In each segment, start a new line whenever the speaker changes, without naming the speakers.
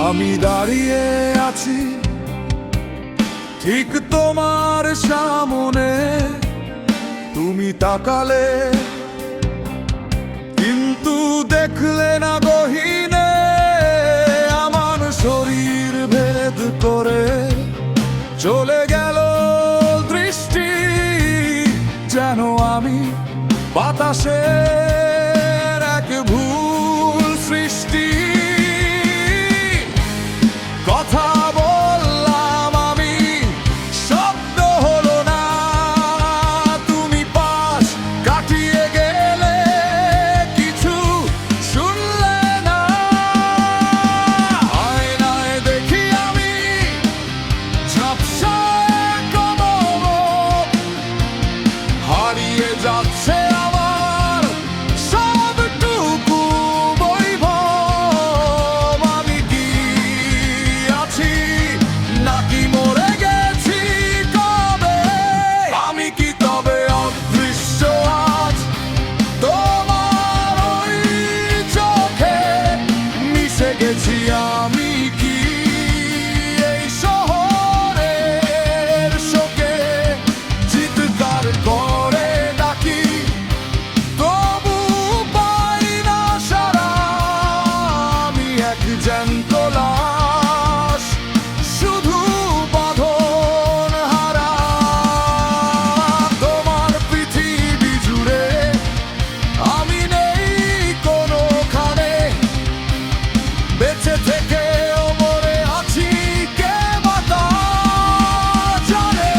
আমি দাঁড়িয়ে আছি ঠিক তোমার সামনে, তুমি তাকালে কিন্তু দেখলে না গহীনে। আমার শরীর ভেদ করে চলে গেল দৃষ্টি, যেন আমি বাতাসের এক ভুল সৃষ্টি। কথা বললাম আমি, শব্দ হলো না, তুমি পাশ কাটিয়ে গেলে কিছু শুনলে না। আয়নায় দেখি আমি ঝাপসা কমল, হারিয়ে যাচ্ছে আমার সবটুকু বৈভব। আমি কি আছি নাকি মরে গেছি কবে? আমি কি তবে অদৃশ্য আজ তোমার ওই চোখে মিশে গেছি? আমি কি এই শহরের শোকে চিৎকার করে ডাকি, তবু পাই না সাড়া? আমি এক জ্যান্ত লাশ, শুধু বাঁধন হারা। তোমার পৃথিবী জুড়ে আমি নেই কোনোখানে, বেঁচে থেকেও মরে আছি কে বা তা জানে।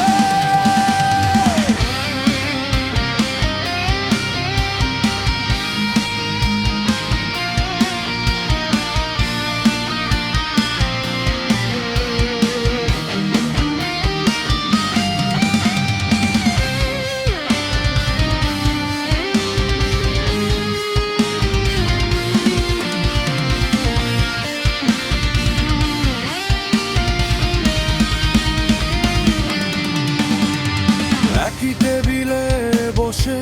একই টেবিলে বসে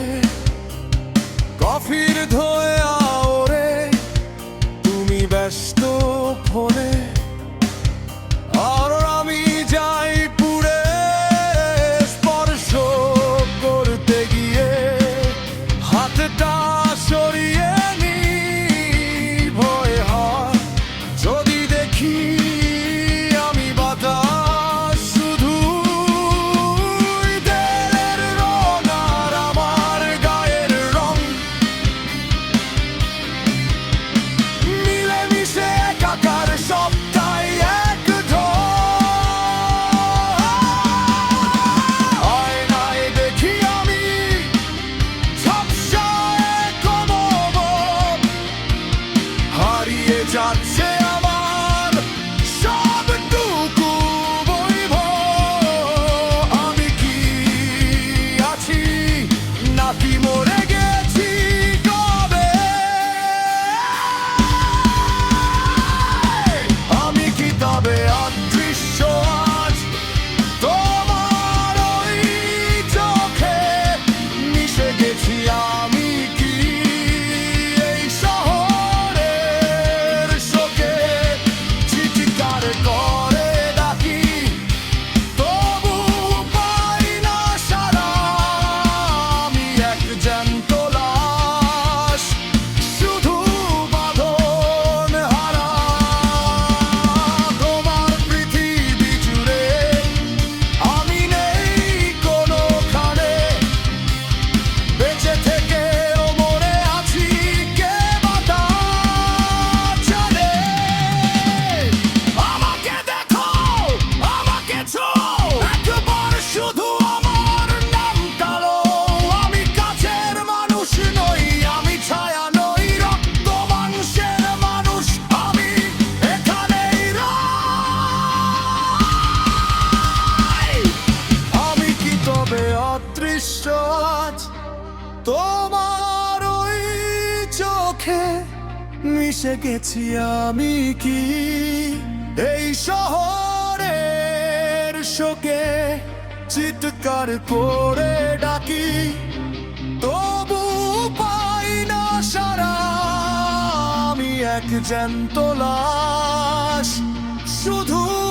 কফির ধোয়া ওরে, তুমি ব্যস্ত ফোনে আর আমি যাই পুড়ে। স্পর্শ করতে গিয়ে হাতটা সরিয়ে নি, ভয় হয় যদি দেখি আমি বাতাস শুধু দেহের রং আর আমার গায়ের রং মিলেমিশে একাকার, সবটাই এক ঢোল। আয়নায় দেখি আমি ঝাপসা কমল, হারিয়ে যাচ্ছে আমার সবটুকু বৈভব। আমি কি আছি নাকি মরে গেছি কবে? আমি কি তবে অদৃশ্য আজ তোমার ওই চোখে মিশে গেছি? আমি কি এই শহরের শোকে চিৎকার করে ডাকি, তবু পাই না সাড়া? আমি এক জ্যান্ত লাশ, শুধু বাঁধন হারা। তোমার পৃথিবী জুড়ে আমি নেই কোনোখানে, বেঁচে থেকেও মরে আছি কে বা তা জানে। আমাকে দেখো, আমাকে ছোঁও, একবার শুধু আমার নাম কালো। আমি কাছের মানুষ নই, আমি ছায়া নই, রক্ত মাংসের মানুষ আমি এখানেই রই। আমি কি তবে অদৃশ্য আজ তোমার ওই চোখে মিশে গেছি? আমি কি এই শহরের শোকে চিৎকার করে ডাকি, তবু পাই না সাড়া? আমি এক জ্যান্ত লাশ, শুধু